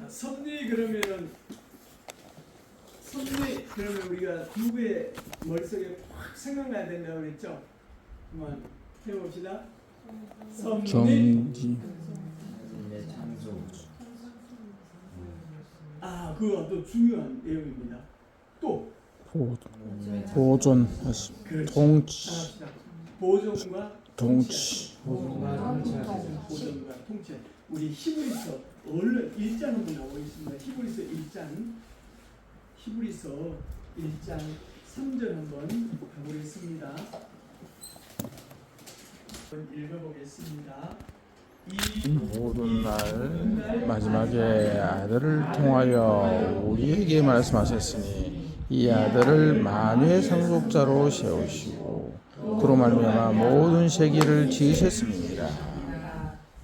섭리 그러면 우리가 누구의 머릿속에 확 생각나야 된다고 그랬죠? 한번 해봅시다. 섭리 경지 그것도 중요한 내용입니다. 또 보존하심 그렇지. 통치 합시다. 보존과 통치 보존과 통치. 우리 히브리서 얼른 1장 한번 나오겠습니다. 히브리서 1장 3절 한번 가보겠습니다. 읽어보겠습니다. 모든 날 마지막에 아들을 통하여 우리에게 말씀하셨으니 이 아들을 만유의 상속자로 세우시고 그로 말미암아 모든 세계를 지으셨습니다.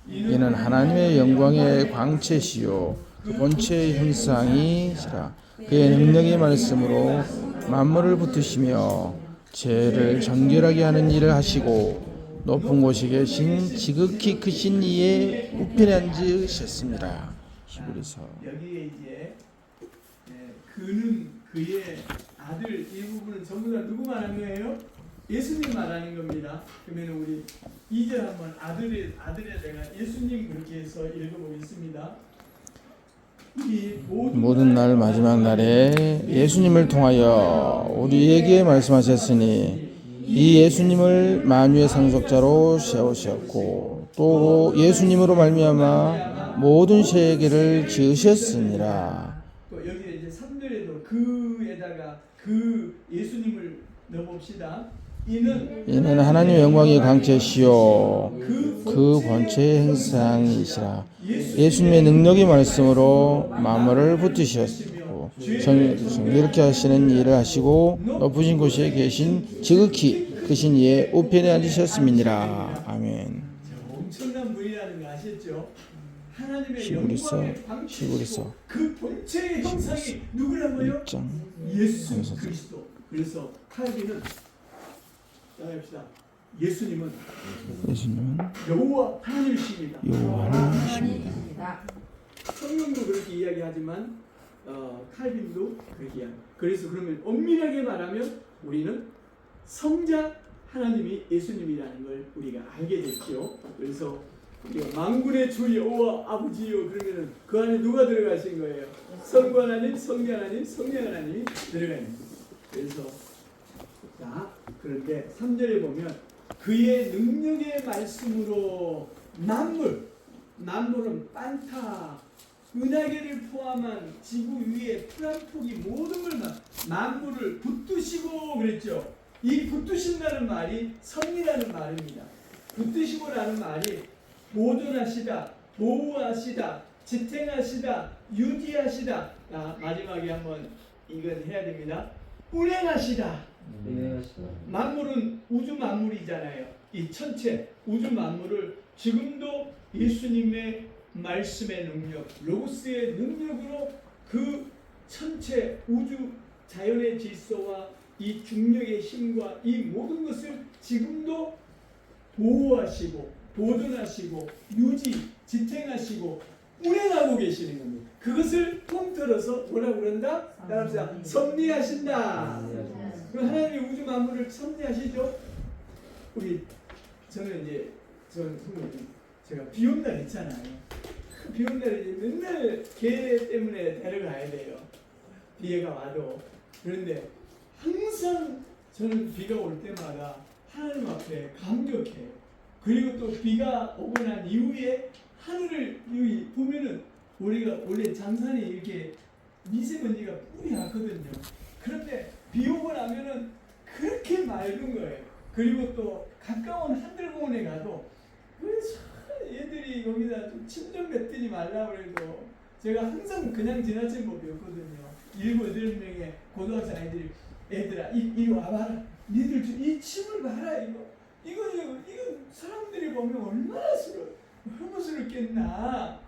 이는 하나님의 영광의 광채시요 그 본체의 형상이시라. 그의 능력의 말씀으로 만물을 붙드시며 죄를 정결하게 하는 일을 하시고 높은 곳에 계신 지극히 크신 이의 우편에 앉으셨습니다. 히브리서. 여기에 이제 그는 그의 아들 이 부분은 전부 다 누구 말하는 거예요? 예수님 말하는 겁니다. 그러면 우리 2절 한번 아들에 대한 예수님 그렇게 해서 읽어보겠습니다. 이 모든 날 마지막 날에 예수님을 통하여 우리에게 말씀하셨으니 이 예수님을 만유의 상속자로 세우셨고 또 예수님으로 말미암아 모든 세계를 지으셨으니라. 또 여기 이제 3절에도 그에다가 그 예수님을 넣어봅시다. 이는 하나님의 영광의 광채시요 그 본체의 형상이시라. 예수님의 능력의 말씀으로 만물을 붙드셨고 정결케 하시는 일을 하시고 높으신 곳에 계신 지극히 크신 이의 우편에 앉으셨음이니라. 아멘. 엄청난 분이라는 거 아시죠? 하나님의 히브리서 영광의 광채시고 그 본체의 형상이 누구라고요? 6장 예수 그리스도. 그래서 칼빈은 따라합시다. 예수님은 여호와 하나님이십니다. 성경도 그렇게 이야기하지만 칼빈도 그렇게 이야기. 그래서 그러면 엄밀하게 말하면 우리는 성자 하나님이 예수님이라는 걸 우리가 알게 됐죠. 그래서 우리가 만군의 주 여호와 아버지요 그러면은 그 안에 누가 들어가신 거예요? 성부 하나님, 성자 하나님, 성령 하나님이 들어가는 거예요. 그래서 자 그런데 3절에 보면 그의 능력의 말씀으로 만물은 판타 은하계를 포함한 지구 위에 풀 한 폭이 모든 걸 만물을 붙드시고 그랬죠. 이 붙드신다는 말이 섭리라는 말입니다. 붙드시고라는 말이 보존하시다, 보호하시다, 지탱하시다, 유지하시다. 자, 마지막에 한번 이건 해야 됩니다. 운행하시다. 만물은 우주 만물이잖아요. 이 천체 우주 만물을 지금도 예수님의 말씀의 능력, 로고스의 능력으로 그 천체 우주 자연의 질서와 이 중력의 힘과 이 모든 것을 지금도 보호하시고 보존하시고 유지, 지탱하시고 운행하고 계시는 겁니다. 그것을 통틀어서 뭐라고 그런다? 따라합시다. 섭리하신다. 그럼 하나님이 우주 만물을 섭리하시죠? 저는 제가 비온 날 있잖아요. 비온 날에 맨날 개 때문에 데려가야 돼요. 비가 와도. 그런데 항상 저는 비가 올 때마다 하나님 앞에 감격해요. 그리고 또 비가 오고 난 이후에 하늘을 보면은 우리가 원래 장산이 이렇게 미세먼지가 뿌리 났거든요. 그런데 비 오고 나면은 그렇게 맑은 거예요. 그리고 또 가까운 한들공원에 가도 얘들이 여기다 좀 침 좀 뱉지 말라고 해도 제가 항상 그냥 지나친 법이 없거든요. 7, 8명의 고등학생 아이들이 애들아 이리 와봐라. 니들 이 침을 봐라 이거 사람들이 보면 얼마나 혐오스럽겠나.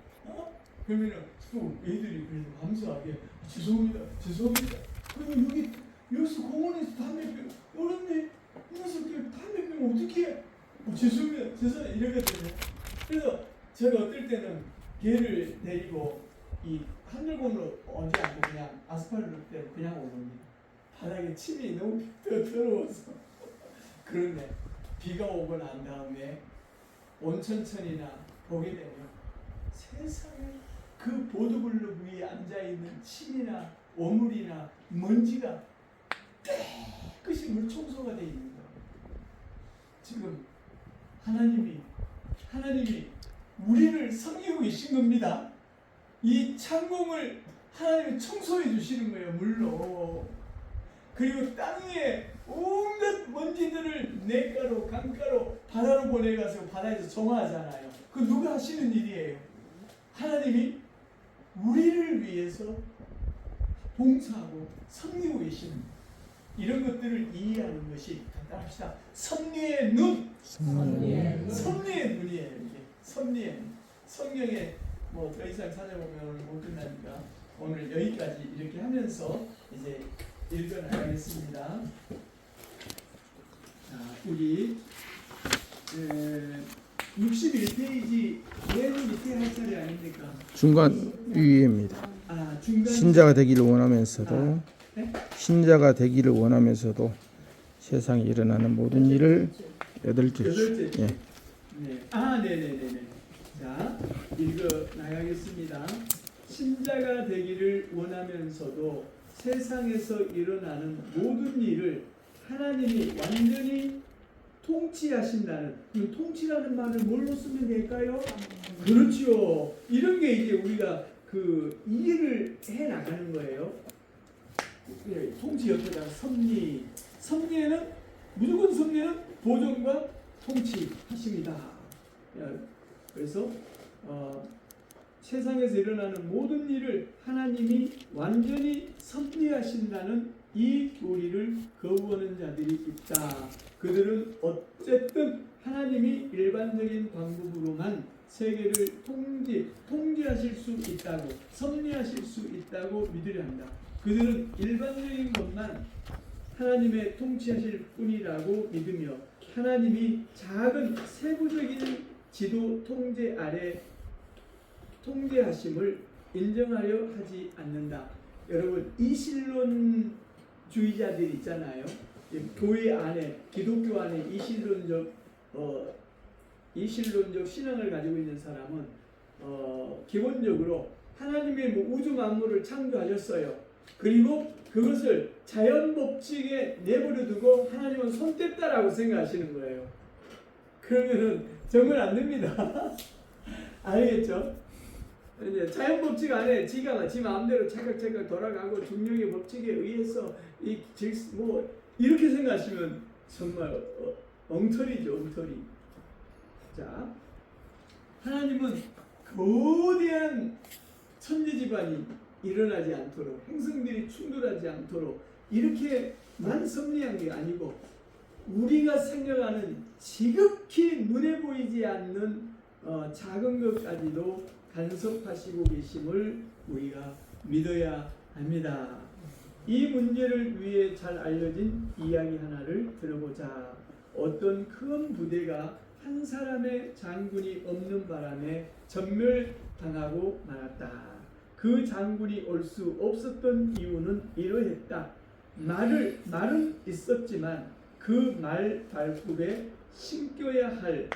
그러면은 또 애들이 그래서 감사하게 죄송합니다. 그리고 여기서 공원에서 담배 피우 어른네 이 녀석들 담배 피우면 어떻게 해? 죄송합니다 이러거든요. 그래서 제가 어떨 때는 개를 데리고 이 하늘공으로 오지 않고 그냥 아스팔트대로 그냥 오릅니다. 바닥에 침이 너무 더러워서. 그런데 비가 오고 난 다음에 온천천이나 보게 되면 세상에 그 보도블록 위에 앉아있는 침이나 오물이나 먼지가 깨끗이 물 청소가 되어 있는 거예요. 지금 하나님이 우리를 섬기고 계신 겁니다. 이 창공을 하나님이 청소해 주시는 거예요, 물로. 그리고 땅 위에 온갖 먼지들을 냇가로 강가로 바다로 보내가서 바다에서 정화하잖아요. 그 누가 하시는 일이에요? 하나님이 우리를 위해서 봉사하고 섬기고 계시는 이런 것들을 이해하는 것이 간단합시다. 섭리의 눈, 섭리의 눈이에요. 이게 섭리의 눈. 성경에 뭐 더 이상 찾아보면 오늘 못 끝나니까 오늘 여기까지 이렇게 하면서 이제 읽어 나가겠습니다. 자, 우리 61페이지 맨 밑에 할 차례 아닙니까? 중간 위에입니다. 중간 신자가 되기를 원하면서도 네? 신자가 되기를 원하면서도 세상에 일어나는 모든 일을 8절. 여덟째. 예. 네. 네네네네. 자, 읽어 나가겠습니다. 신자가 되기를 원하면서도 세상에서 일어나는 모든 일을 하나님이 완전히 통치하신다는, 이 통치라는 말을 뭘로 쓰면 될까요? 그렇죠. 이런 게 이제 우리가 그 이해를 해 나가는 거예요. 통치 옆에다가 섭리에는 무조건 섭리는 보존과 통치하십니다. 그래서 세상에서 일어나는 모든 일을 하나님이 완전히 섭리하신다는 이 교리를 거부하는 자들이 있다. 그들은 어쨌든 하나님이 일반적인 방법으로만 세계를 통제하실 수 있다고, 섭리하실 수 있다고 믿으려 한다. 그들은 일반적인 것만 하나님의 통치하실 뿐이라고 믿으며 하나님이 작은 세부적인 지도 통제 아래 통제하심을 인정하려 하지 않는다. 여러분, 이신론주의자들 있잖아요. 교회 안에, 기독교 안에 이신론적 신앙을 가지고 있는 사람은 기본적으로 하나님의 뭐 우주 만물을 창조하셨어요. 그리고 그것을 자연 법칙에 내버려 두고 하나님은 손 뗐다라고 생각하시는 거예요. 그러면은 정말 안 됩니다. 알겠죠? 이제 자연 법칙 안에 지가 지 마음대로 찰칵찰칵 돌아가고 중력의 법칙에 의해서 뭐 이렇게 생각하시면 정말 엉터리죠, 엉터리. 자, 하나님은 거대한 천지 집안이 일어나지 않도록, 행성들이 충돌하지 않도록 이렇게만 섭리한 게 아니고 우리가 생각하는 지극히 눈에 보이지 않는 작은 것까지도 간섭하시고 계심을 우리가 믿어야 합니다. 이 문제를 위해 잘 알려진 이야기 하나를 들어보자. 어떤 큰 부대가 한 사람의 장군이 없는 바람에 전멸당하고 말았다. 그 장군이 올 수 없었던 이유는 이러했다. 말은 있었지만 그 말 발굽에 신겨야 할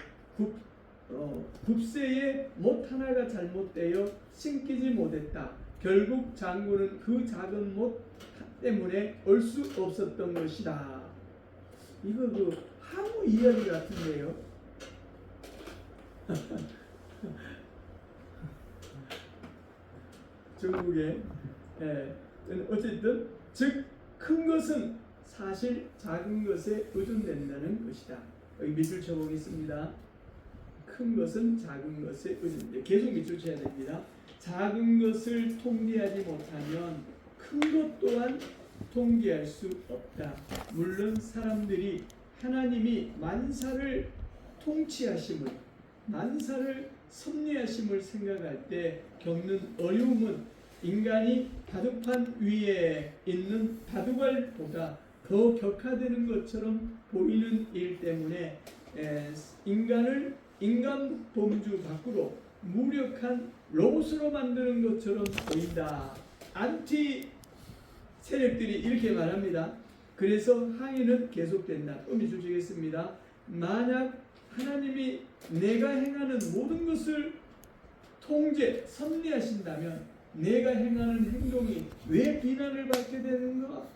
굽새의 못 하나가 잘못되어 신기지 못했다. 결국 장군은 그 작은 못 때문에 올 수 없었던 것이다. 이거 그 한무 이야기 같은데요. 중국에 어쨌든 즉 큰 것은 사실 작은 것에 의존된다는 것이다. 여기 밑줄 쳐보겠습니다. 큰 것은 작은 것에 의존된다. 계속 밑줄 쳐야 됩니다. 작은 것을 통제하지 못하면 큰 것 또한 통제할 수 없다. 물론 사람들이 하나님이 만사를 통치하심을, 만사를 섭리하심을 생각할 때 겪는 어려움은 인간이 바둑판 위에 있는 바둑알보다 더 격화되는 것처럼 보이는 일 때문에 인간 범주 밖으로 무력한 로봇으로 만드는 것처럼 보인다. 안티 세력들이 이렇게 말합니다. 그래서 항의는 계속된다. 또 밑줄 치겠습니다. 만약 하나님이 내가 행하는 모든 것을 통제, 섭리하신다면 내가 행하는 행동이 왜 비난을 받게 되는가?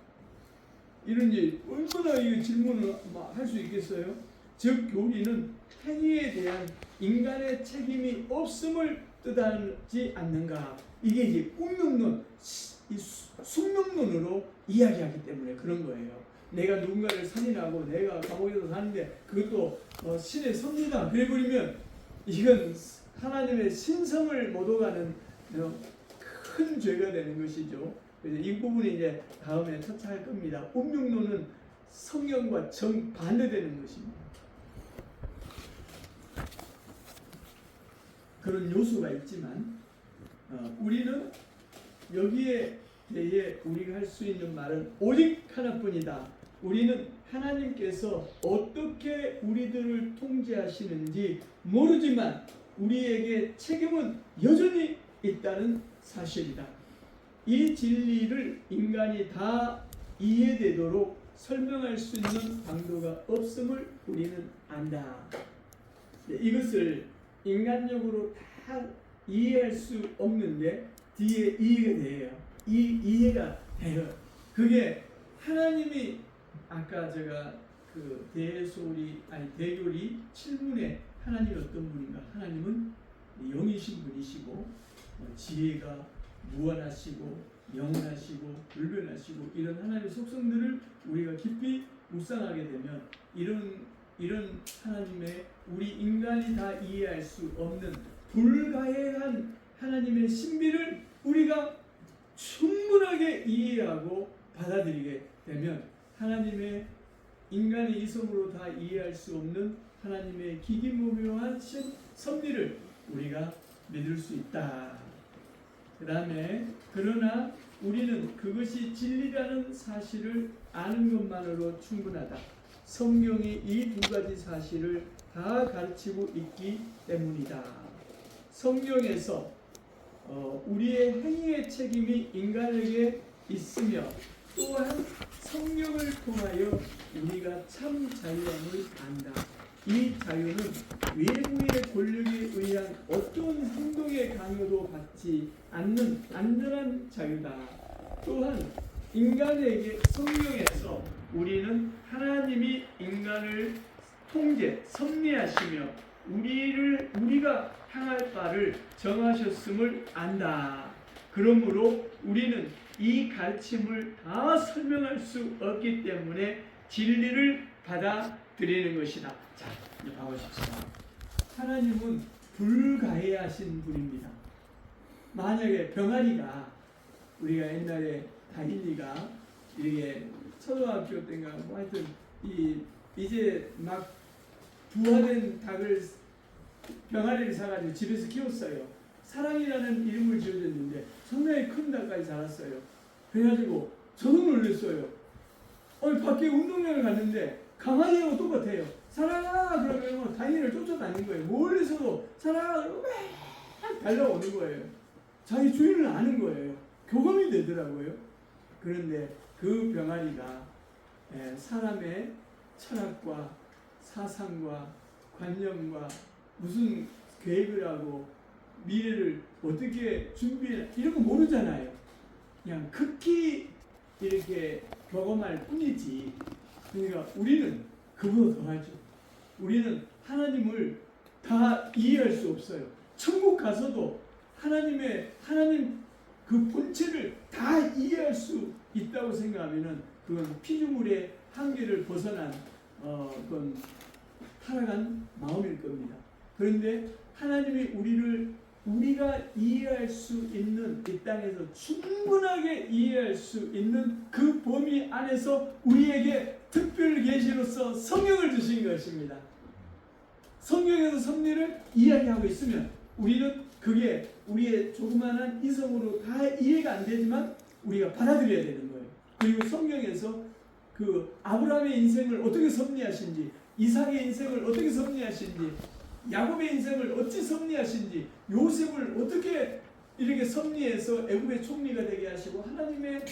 이런 얼마나 이 질문을 할 수 있겠어요? 즉 교리는 행위에 대한 인간의 책임이 없음을 뜻하지 않는가? 이게 이제 운명론, 숙명론으로 이야기하기 때문에 그런 거예요. 내가 누군가를 살인하고 내가 감옥에서 사는데 그것도 신의 섭리다 그래버리면 이건 하나님의 신성을 못 오가는 큰 죄가 되는 것이죠. 그래서 이 부분이 이제 다음에 터치할 겁니다. 운명론은 성경과 정반대되는 것입니다. 그런 요소가 있지만 우리는 여기에 대해 우리가 할 수 있는 말은 오직 하나뿐이다. 우리는 하나님께서 어떻게 우리들을 통제하시는지 모르지만 우리에게 책임은 여전히 있다는 사실이다. 이 진리를 인간이 다 이해되도록 설명할 수 있는 방도가 없음을 우리는 안다. 이것을 인간적으로 다 이해할 수 없는데 뒤에 이해가 돼요. 이해가 돼요. 그게 하나님이 아까 제가 그 대교리 7문에 하나님이 어떤 분인가? 하나님은 영이신 분이시고 지혜가 무한하시고 영원하시고 불변하시고 이런 하나님의 속성들을 우리가 깊이 묵상하게 되면 이런 하나님의 우리 인간이 다 이해할 수 없는 불가해한 하나님의 신비를 우리가 충분하게 이해하고 받아들이게 되면 하나님의 인간의 이성으로 다 이해할 수 없는 하나님의 기기묘묘한 섭리를 우리가 믿을 수 있다. 그 다음에 그러나 우리는 그것이 진리라는 사실을 아는 것만으로 충분하다. 성경이 이 두 가지 사실을 다 가르치고 있기 때문이다. 성경에서 우리의 행위의 책임이 인간에게 있으며 또한 성령을 통하여 우리가 참 자유함을 안다. 이 자유는 외부의 권력에 의한 어떤 행동의 강요도 받지 않는 안전한 자유다. 또한 인간에게 성령에서 우리는 하나님이 인간을 통제, 섭리하시며 우리가 향할 바를 정하셨음을 안다. 그러므로 우리는 이 가르침을 다 설명할 수 없기 때문에 진리를 받아들이는 것이다. 자, 이제 봐보십시오. 하나님은 불가해하신 분입니다. 만약에 병아리가 우리가 옛날에 다일리가 이렇게 초등학교 때인가 뭐 하여튼 이제 막 부화된 닭을 병아리를 사가지고 집에서 키웠어요. 사랑이라는 이름을 지어줬는데 상당히 큰 닭까지 자랐어요. 그래가지고 저도 놀랐어요. 밖에 운동장을 갔는데 강아지하고 똑같아요. 사랑아 그러면 다니를 쫓아다닌 거예요. 멀리서도 사랑아 그러고 막 달려오는 거예요. 자기 주인을 아는 거예요. 교감이 되더라고요. 그런데 그 병아리가 사람의 철학과 사상과 관념과 무슨 계획을 하고 미래를 어떻게 준비해 이런 거 모르잖아요. 그냥 극히 이렇게 경험할 뿐이지. 그러니까 우리는 그보다 더하죠. 우리는 하나님을 다 이해할 수 없어요. 천국 가서도 하나님 그 본체를 다 이해할 수 있다고 생각하면은 그건 피조물의 한계를 벗어난 그건 타락한 마음일 겁니다. 그런데 하나님이 우리가 이해할 수 있는 이 땅에서 충분하게 이해할 수 있는 그 범위 안에서 우리에게 특별 계시로서 성령을 주신 것입니다. 성경에서 섭리를 이야기하고 있으면 우리는 그게 우리의 조그마한 이성으로 다 이해가 안 되지만 우리가 받아들여야 되는 거예요. 그리고 성경에서 그 아브라함의 인생을 어떻게 섭리하신지, 이삭의 인생을 어떻게 섭리하신지, 야곱의 인생을 어찌 섭리하신지, 요셉을 어떻게 이렇게 섭리해서 애굽의 총리가 되게 하시고 하나님의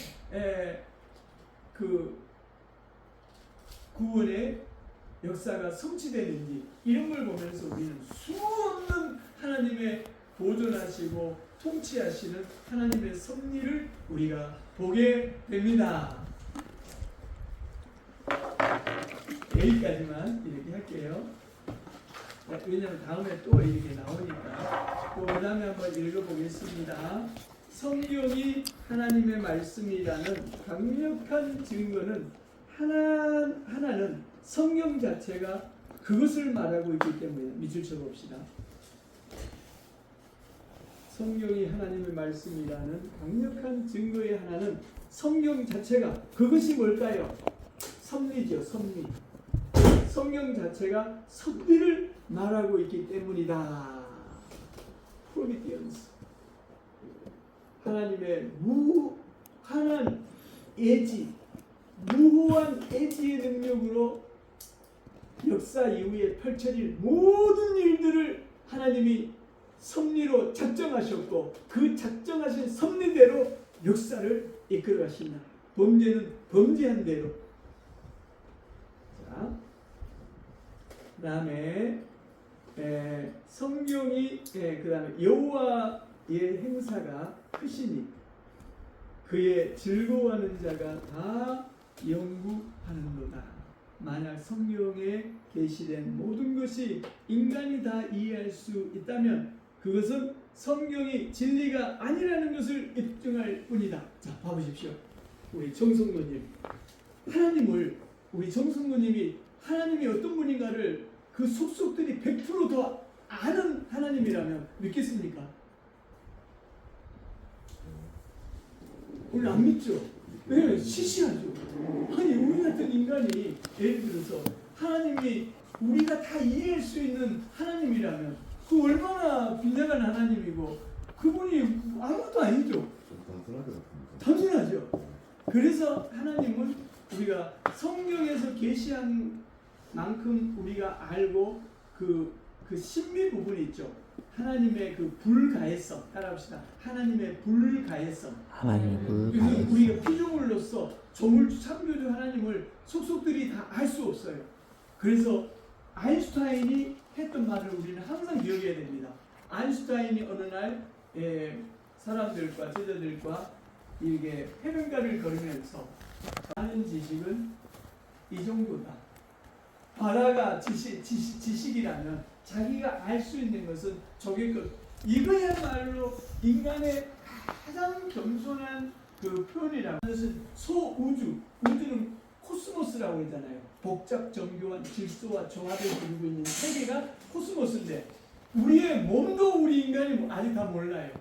그 구원의 역사가 성취되는지, 이런 걸 보면서 우리는 수없는 하나님의 보존하시고 통치하시는 하나님의 섭리를 우리가 보게 됩니다. 여기까지만 이렇게 할게요. 왜냐하면 다음에 또 이렇게 나오니까. 또 그 다음에 한번 읽어보겠습니다. 성경이 하나님의 말씀이라는 강력한 증거는 하나는 성경 자체가 그것을 말하고 있기 때문에, 밑줄 쳐봅시다. 성경이 하나님의 말씀이라는 강력한 증거의 하나는 성경 자체가, 그것이 뭘까요? 섭리죠, 섭리. 성경 자체가 섭리를 말하고 있기 때문이다. 프로비디언스. 하나님의 무한한 예지, 무호한 예지의 능력으로 역사 이후에 펼쳐질 모든 일들을 하나님이 섭리로 작정하셨고, 그 작정하신 섭리대로 역사를 이끌어 가신다. 범죄는 범죄한 대로. 자, 그 다음에 성경이 그 다음에 여호와의 행사가 크시니 그의 즐거워하는 자가 다 연구하는도다. 만약 성경에 계시된 모든 것이 인간이 다 이해할 수 있다면 그것은 성경이 진리가 아니라는 것을 입증할 뿐이다. 자, 봐보십시오. 우리 정성도님, 하나님을, 우리 정성도님이 하나님이 어떤 분인가를 그 속속들이 100%더 아는 하나님이라면 믿겠습니까? 오늘 안 믿죠? 네, 시시하죠. 아니, 우리 같은 인간이 예를 들어서 하나님이 우리가 다 이해할 수 있는 하나님이라면 그 얼마나 빈약한 하나님이고, 그분이 아무것도 아니죠. 단순하죠. 그래서 하나님은 우리가 성경에서 계시한 만큼 우리가 알고 그 신비 부분이 있죠. 하나님의 그 불가해성, 따라합시다. 하나님의 불가해성. 하나님의 그래서 불가해성. 우리가 피조물로서 조물주 창조주 하나님을 속속들이 다 알 수 없어요. 그래서 아인슈타인이 했던 말을 우리는 항상 기억해야 됩니다. 아인슈타인이 어느 날 사람들과 제자들과 이게 해변가를 걸으면서 아는 지식은 이 정도다. 바다가 지식이라면 자기가 알 수 있는 것은 저게 것. 이거야말로 인간의 가장 겸손한 그 표현이라고. 그래서 소우주, 우주는 코스모스라고 하잖아요. 복잡 정교한 질서와 조합을 이루고 있는 세계가 코스모스인데 우리의 몸도 우리 인간이 아직 다 몰라요.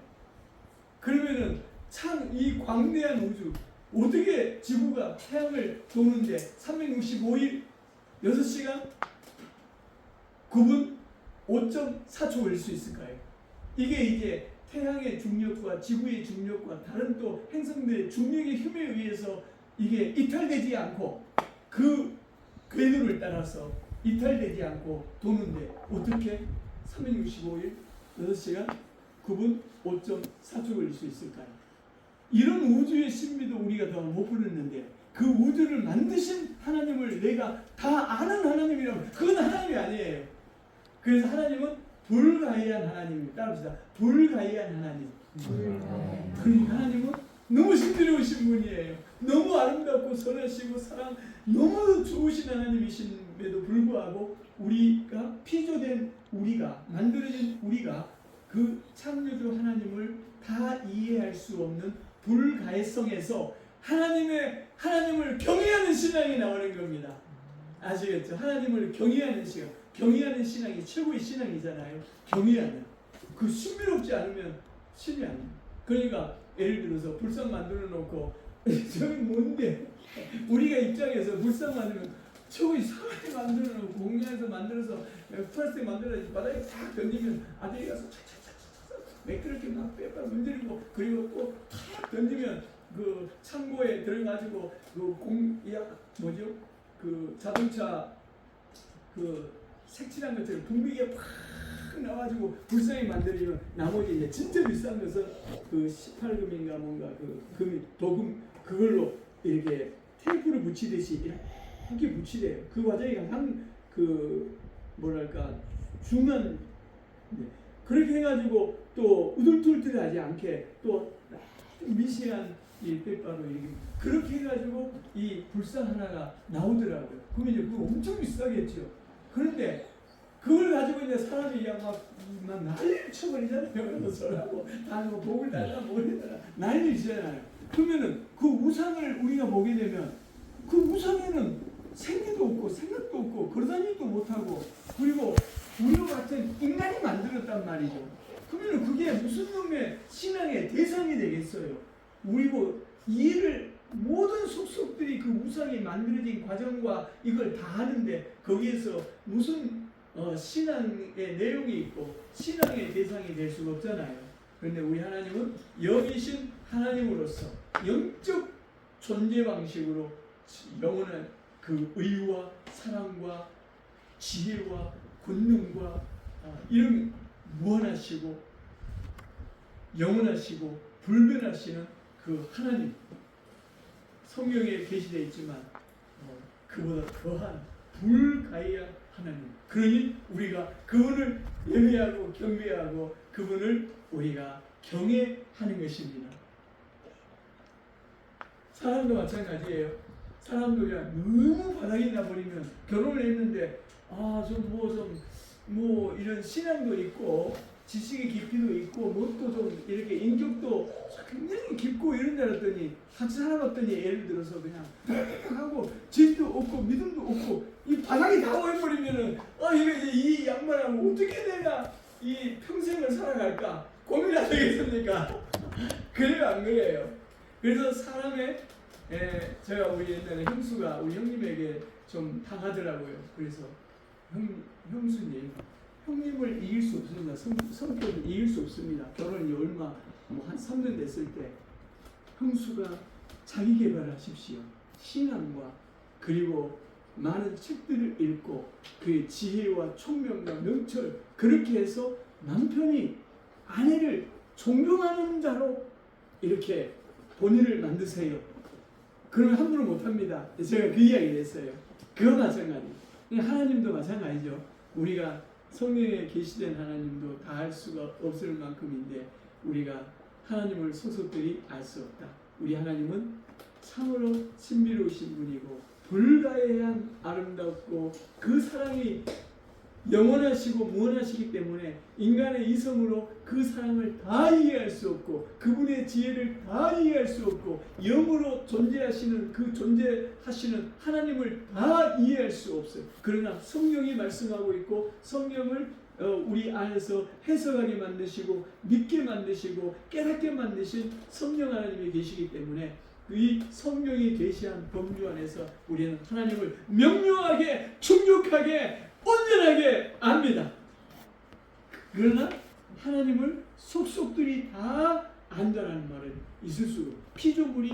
그러면은 참 이 광대한 우주, 어떻게 지구가 태양을 도는데 365일 6시간 9분 5.4초 걸릴 수 있을까요? 이게 태양의 중력과 지구의 중력과 다른 또 행성들의 중력의 힘에 의해서 이게 이탈되지 않고 그 궤도를 따라서 이탈되지 않고 도는데 어떻게 365일 6시간 9분 5.4초 걸릴 수 있을까요? 이런 우주의 신비도 우리가 더 못 부르는데 그 우주를 만드신 하나님을 내가 다 아는 하나님이라면 그건 하나님이 아니에요. 그래서 하나님은 불가이한 하나님입니다. 따라합시다. 불가이한 하나님. 그러니까 하나님은 너무 신비로우신 분이에요. 너무 아름답고 선하시고 사랑 너무 좋으신 하나님이심에도 불구하고 우리가 피조된 우리가, 만들어진 우리가 그 창조주 하나님을 다 이해할 수 없는 불가해성에서 하나님을 경외하는 신앙이 나오는 겁니다. 아시겠죠? 하나님을 경외하는 신앙. 경외하는 신앙이 최고의 신앙이잖아요. 경외하는. 그 신비롭지 않으면 신이 아니에요. 그러니까 예를 들어서 불상 만들어 놓고 저기 뭔데? 우리가 입장에서 불상 만들면 저기 사람이 만들어 놓고 공장에서 만들어서 플라스틱 만들어서 바닥에 탁 던지면 아들이 가서 차차차차 매끄럽게 막 빼빼 문지르고 그리고 또 탁 던지면 그 창고에 들어가지고 그 자동차 그 색칠한 것처럼 분위기가 확 나와가지고 불쌍히 만들면 나머지 이제 진짜 비싼 것은 그 18금인가 뭔가 그 금이 도금 그걸로 이렇게 테이프를 붙이듯이 이렇게 붙이래요. 그 과정이 가장 그 뭐랄까 중요한. 그렇게 해가지고 또 우둘투둘하지 않게 또 미세한 이 백바로 이렇게 그렇게 해가지고 이 불상 하나가 나오더라고요. 그러면 이제 그거 엄청 비싸겠죠. 그런데 그걸 가지고 이제 사람이 그냥 막 난리를 쳐버리잖아요. 서라고 다뭐 복을 달라 뭘 해달라 난리잖아요. 그러면은 그 우상을 우리가 보게 되면 그 우상에는 생기도 없고 생각도 없고 걸어다니지도 못하고 그리고 우리와 같은 인간이 만들었단 말이죠. 그러면 그게 무슨 놈의 신앙의 대상이 되겠어요. 우리고 이해를 모든 속속들이 그 우상이 만들어진 과정과 이걸 다 하는데 거기에서 무슨 신앙의 내용이 있고 신앙의 대상이 될 수가 없잖아요. 그런데 우리 하나님은 영이신 하나님으로서 영적 존재 방식으로 영원한 그 의와 사랑과 지혜와 권능과 이런 무한하시고 영원하시고 불변하시는 그 하나님 성경에 계시되어 있지만 그보다 더한 불가이한 하나님. 그러니 우리가 그분을 예배하고 경배하고 그분을 우리가 경외하는 것입니다. 사람도 마찬가지예요. 사람도 그냥 너무 바닥이 나버리면 결혼을 했는데 뭐 이런 신앙도 있고 지식의 깊이도 있고 뭣도 좀 이렇게 인격도 굉장히 깊고 이런 줄 알았더니 같이 살아봤더니 예를 들어서 그냥 하고 질도 없고 믿음도 없고 이 바닥이 다 오해버리면은 이거 이제 이 양반하고 어떻게 내가 이 평생을 살아갈까 고민 안 되겠습니까? 그래요 안 그래요? 그래서 사람의 제가 우리 옛날에 형수가 우리 형님에게 좀 당하더라고요. 그래서 형수님 형님을 이길 수 없습니다. 성격을 이길 수 없습니다. 결혼이 얼마 한 3년 됐을 때 형수가 자기 개발하십시오. 신앙과 그리고 많은 책들을 읽고 그의 지혜와 총명과 명철 그렇게 해서 남편이 아내를 존경하는 자로 이렇게 본인을 만드세요. 그러면 함부로 못합니다. 제가 그 이야기를 했어요. 그거 마찬가지. 하나님도 마찬가지죠. 우리가 성령에 계시된 하나님도 다 알 수가 없을 만큼인데 우리가 하나님을 속속들이 알 수 없다. 우리 하나님은 참으로 신비로우신 분이고 불가해한 아름답고 그 사랑이 영원하시고 무한하시기 때문에 인간의 이성으로 그 사랑을 다 이해할 수 없고 그분의 지혜를 다 이해할 수 없고 영으로 존재하시는 그 존재하시는 하나님을 다 이해할 수 없어요. 그러나 성령이 말씀하고 있고 성령을 우리 안에서 해석하게 만드시고 믿게 만드시고 깨닫게 만드신 성령 하나님이 계시기 때문에 이 성령이 계시한 범주 안에서 우리는 하나님을 명료하게 충족하게 온전하게 압니다. 그러나 하나님을 속속들이 다 안다라는 말은 있을 수가 없고 피조물이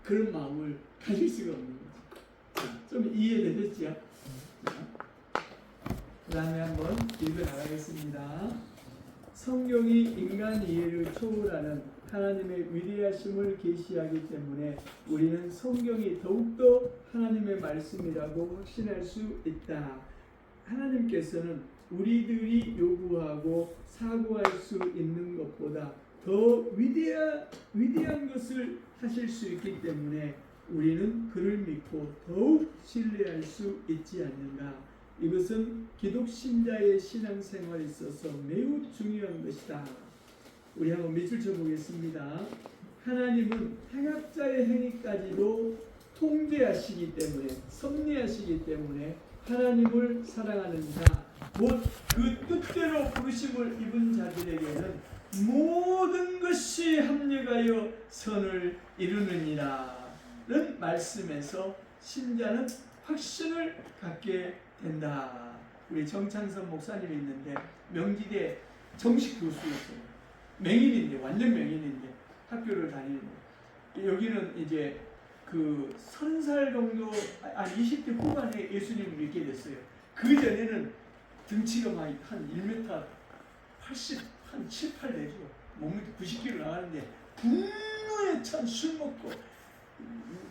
그런 마음을 가질 수가 없는 거죠. 좀 이해되셨죠? 그 다음에 한번 읽어 나가겠습니다. 성경이 인간 이해를 초월하는 하나님의 위대하심을 계시하기 때문에 우리는 성경이 더욱더 하나님의 말씀이라고 확신할 수 있다. 하나님께서는 우리들이 요구하고 사고할 수 있는 것보다 더 위대한 것을 하실 수 있기 때문에 우리는 그를 믿고 더욱 신뢰할 수 있지 않는가. 이것은 기독 신자의 신앙생활에 있어서 매우 중요한 것이다. 우리 한번 밑줄 쳐보겠습니다. 하나님은 행악자의 행위까지도 통제하시기 때문에 섭리하시기 때문에 하나님을 사랑하는 자, 곧 그 뜻대로 부르심을 입은 자들에게는 모든 것이 합력하여 선을 이루느니라는 말씀에서 신자는 확신을 갖게 된다. 우리 정창선 목사님이 있는데 명지대 정식 교수였어요. 맹인인데 완전 맹인인데 학교를 다니는데 여기는 이제 그 30살 정도 20대 후반에 예수님을 믿게 됐어요. 그 전에는 등치가 막 한 1m 80, 한 7, 8 되죠. 몸무게 90kg 나가는데 분노에 찬 술 먹고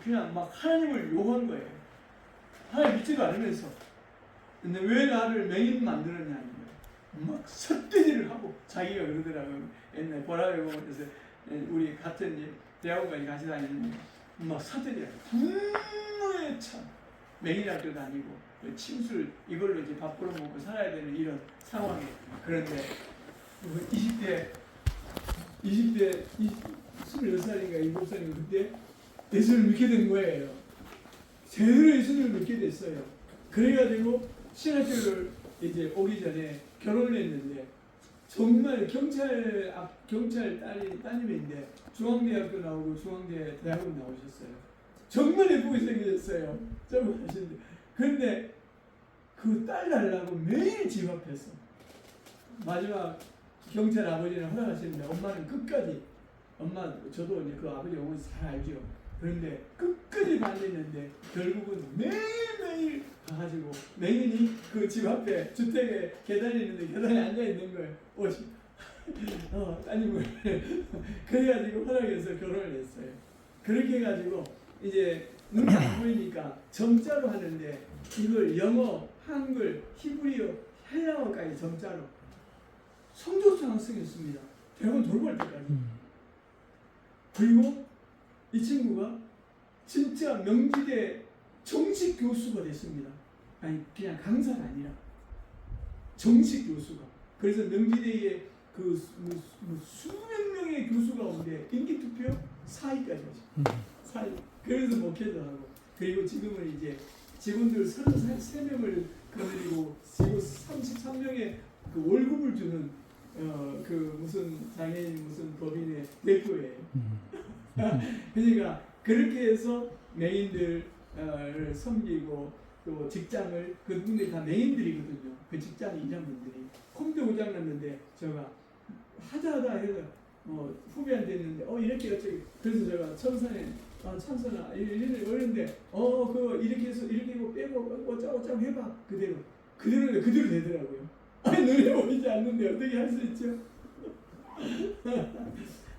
그냥 막 하나님을 욕한 거예요. 하나님 믿지도 않으면서. 근데 왜 나를 맹인 만들었냐는 거예요. 막 삿대질을 하고 자기가 그러더라고요. 옛날 보라에 보면서 우리 같은 대학원까지 같이 다니는데 막 삿대질하고 분노에 찬 맹인학교 다니고 침술 이걸로 이제 밥 벌어 먹고 살아야 되는 이런 상황이. 그런데 20대 26살인가 7살인가 그때 예수를 믿게 된 거예요. 제대로 예수를 믿게 됐어요. 그래가지고 신학교를 이제 오기 전에 결혼을 했는데 정말 경찰 따님인데 중앙대학교 나오고 중앙대 대학원 나오셨어요. 정말 예쁘게 생기셨어요. 정말 하시는데 그런데 그 딸 달라고 매일 집 앞에서 마지막 경찰 아버지는 허락하시는데 엄마는 끝까지 저도 이제 그 아버지 어머니 잘 알죠. 그런데 끝까지 반대했는데 결국은 매일매일 가가지고 맹인이 그 집 앞에 주택에 계단이 있는데 계단에 앉아 있는 거예요. 따님을 그래가지고 허락해서 결혼을 했어요. 그렇게 해가지고 이제 눈이 안 보이니까 점자로 하는데 이걸 영어, 한글, 히브리어, 헬라어까지 점자로 성적장을 쓰겠습니다. 대학원 졸업할 때까지. 그리고 이 친구가 진짜 명지대 정식 교수가 됐습니다. 아니 그냥 강사가 아니라 정식 교수가. 그래서 명지대에 그 수백 명의 교수가 오는데 인기투표 4위까지 하죠. 4위. 그래서 목회도 하고. 그리고 지금은 이제 직원들 33명을 거느리고 지금 33명의 그 월급을 주는 그 무슨 장애인 무슨 법인의 대표예요. 그러니까 그렇게 해서 맹인들을 섬기고 또 직장을 그분들이 다 맹인들이거든요. 그 직장에 일하는 분들이 컴퓨터 고장 났는데 제가 하다 해서 후배한테 했는데 이렇게 어쩌고 그래서 제가 천선에 찬선아 이런 어렸는데 그거 이렇게 해서 이렇게 하고 빼고 어쩌고 해봐 그대로 되더라고요. 아니 눈에 보이지 않는데 어떻게 할 수 있죠?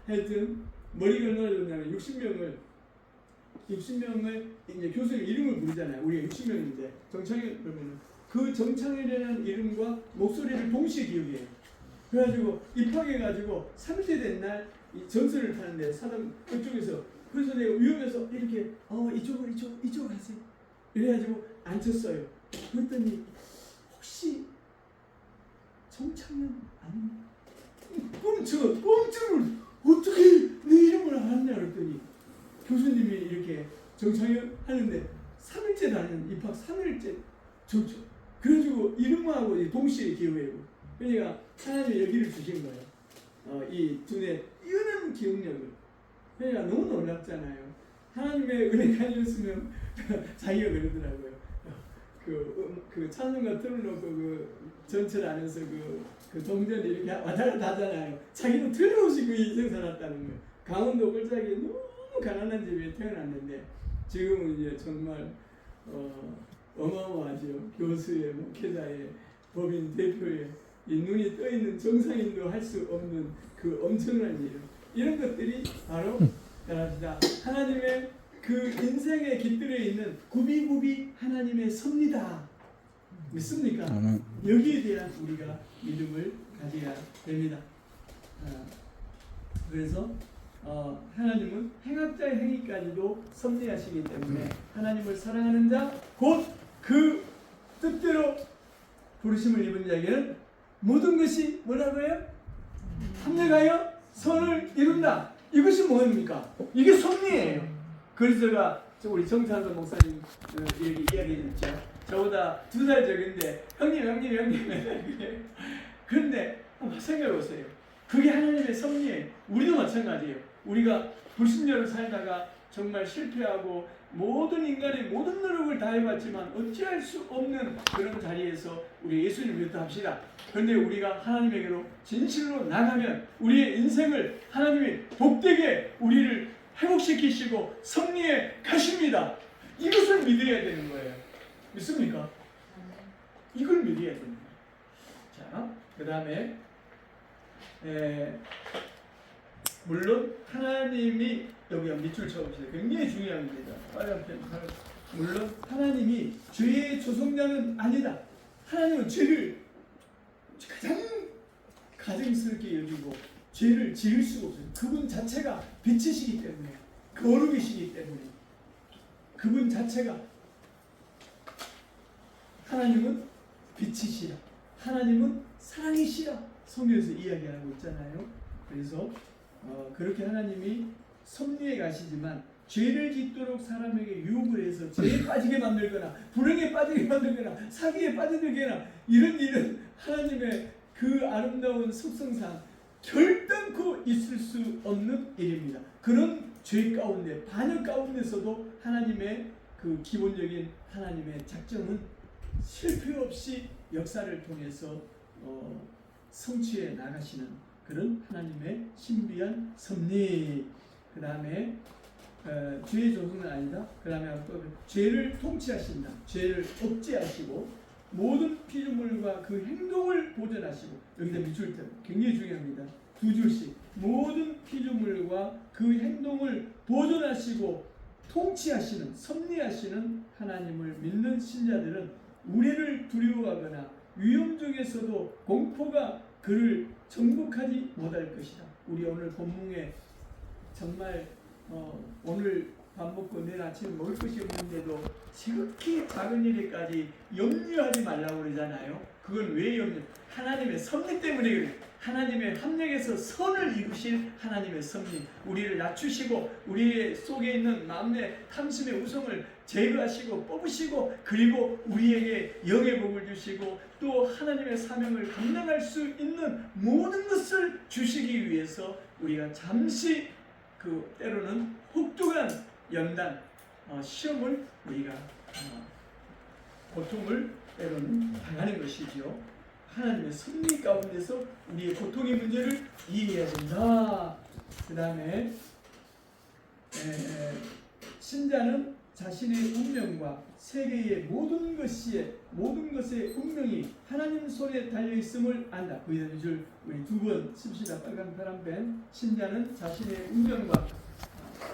하여튼 머리가 얼마나 좋냐면 60명을 이제 교수님 이름을 부르잖아요. 우리가 60명인데 정창현 그러면은 그 정창현이라는 이름과 목소리를 동시에 기억해요. 그래가지고 입학해가지고 3대 된 날 전설을 타는데 사람 그쪽에서 그래서 내가 위험해서 이렇게 이쪽으로 가세요. 이래가지고 앉혔어요. 그랬더니 혹시 정창현 아닙니까? 꼼짝을 어떻게 내 이름을 알았냐 그랬더니 교수님이 이렇게 정창현 하는데 3일째 다니는 입학 3일째 좋죠. 그래가지고 이름하고 동시에 기억해요. 그러니까 하나님이 여기를 주신 거예요. 이 두뇌 뛰어난 기억력을. 그러니까 너무 놀랍잖아요. 하나님의 은혜가 아니었으면 자기가 그러더라고요. 그 찬송가 틀어놓고 그 전철 안에서 그 동전이 이렇게 왔다 갔다 하잖아요. 자기는 틀림없이 그 인생 살았다는 거예요. 강원도 꼴짝이 너무 가난한 집에 태어났는데 지금은 이제 정말 어마어마하죠. 교수의 목회자의 법인 대표의 이 눈이 떠 있는 정상인도 할 수 없는 그 엄청난 일. 이런 것들이 바로 하나님의 그 인생의 깃들에 있는 구비구비 하나님의 섭니다. 믿습니까? 여기에 대한 우리가 믿음을 가져야 됩니다. 그래서 하나님은 행악자의 행위까지도 섭리하시기 때문에 하나님을 사랑하는 자 곧 그 뜻대로 부르심을 입은 자에게는 모든 것이 뭐라고요? 합력하여 선을 이룬다. 이것이 뭡니까? 이게 섭리예요. 그래서 제가 우리 정찬선 목사님 이렇게 이야기했죠. 저보다 2살 적은데 형님 그런데 한번 생각해보세요. 그게 하나님의 섭리예요. 우리도 마찬가지예요. 우리가 불신자로 살다가 정말 실패하고 모든 인간의 모든 노력을 다해봤지만 어찌할 수 없는 그런 자리에서 우리 예수님을 믿다 합시다. 그런데 우리가 하나님에게로 진실로 나가면 우리의 인생을 하나님이 복되게 우리를 회복시키시고 섭리해 가십니다. 이것을 믿어야 되는 거예요. 믿습니까? 이걸 믿어야 됩니다. 자, 그 다음에 물론 하나님이 여기 밑줄 쳐봅시다. 굉장히 중요합니다. 빨간 펜. 물론 하나님이 죄의 조성자는 아니다. 하나님은 죄를 가장 가증스럽게 여기고 죄를 지을 수가 없어요. 그분 자체가 빛이시기 때문에, 거룩이시기 때문에, 그분 자체가, 하나님은 빛이시라, 하나님은 사랑이시라 성경에서 이야기하고 있잖아요. 그래서 그렇게 하나님이 섭리에 가시지만 죄를 짓도록 사람에게 유혹을 해서 죄에 빠지게 만들거나 불행에 빠지게 만들거나 사기에 빠져들거나 이런 일은 하나님의 그 아름다운 속성상 결단코 있을 수 없는 일입니다. 그런 죄 가운데, 반역 가운데서도 하나님의 그 기본적인 하나님의 작정은 실패 없이 역사를 통해서 성취해 나가시는 그런 하나님의 신비한 섭리. 그 다음에 죄의 조성은 아니다. 그 다음에 또 죄를 통치하신다. 죄를 억제하시고 모든 피조물과 그 행동을 보존하시고, 여기다 밑줄 때 굉장히 중요합니다. 두 줄씩. 모든 피조물과 그 행동을 보존하시고 통치하시는, 섭리하시는 하나님을 믿는 신자들은 우리를 두려워하거나 위험 중에서도 공포가 그를 정복하지 못할 것이다. 우리 오늘 본문에 정말 오늘 밥 먹고 내일 아침에 먹을 것이 없는데도 지극히 작은 일에까지 염려하지 말라고 그러잖아요. 그건 왜 염려? 하나님의 섭리 때문에 그래요. 하나님의 합력에서 선을 이루신 하나님의 섭리, 우리를 낮추시고 우리 속에 있는 마음의 탐심의 우성을 제거하시고 뽑으시고, 그리고 우리에게 영의 복을 주시고 또 하나님의 사명을 감당할 수 있는 모든 것을 주시기 위해서 우리가 잠시 그 때로는 혹독한 연단, 시험을 우리가 고통을 때로는 당하는 것이죠. 하나님의 섭리 가운데서 우리의 고통의 문제를 이해해야 된다. 그 다음에 신자는 자신의 운명과 세계의 모든 것의 운명이 하나님 손에 달려 있음을 안다. 거기다 밑줄 우리 두 번 씁시다. 빨간 파란펜. 신자는 자신의 운명과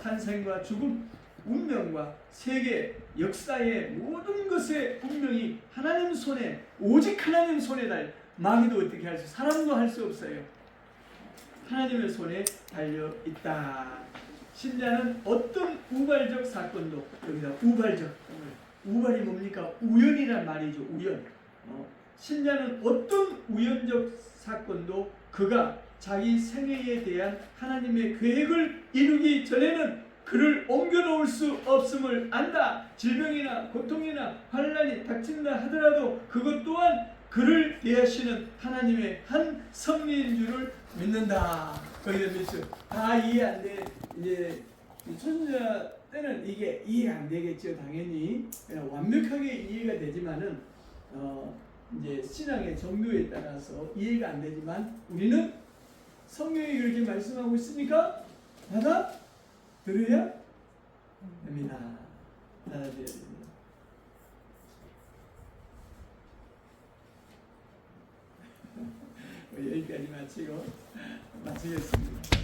탄생과 죽음, 운명과 세계, 역사의 모든 것의 운명이 하나님 손에, 오직 하나님 손에 달려. 마귀도 어떻게 할 수, 사람도 할 수 없어요. 하나님의 손에 달려 있다. 신자는 어떤 우발적 사건도, 여기다 우발적, 우발이 뭡니까? 우연이란 말이죠. 우연. 신자는 어떤 우연적 사건도 그가 자기 생애에 대한 하나님의 계획을 이루기 전에는 그를 옮겨놓을 수 없음을 안다. 질병이나 고통이나 환난이 닥친다 하더라도 그것 또한 그를 대하시는 하나님의 한 섭리인 줄을 믿는다. 거기다 밑줄. 다 이해 안 돼. 이제 초신자 때는 이게 이해가 안 되겠죠. 당연히 완벽하게 이해가 되지만은 이제 신앙의 정도에 따라서 이해가 안 되지만 우리는 성경이 그렇게 말씀하고 있으니까 받아들여야 됩니다. 받아들여야 됩니다. 여기까지 마치겠습니다.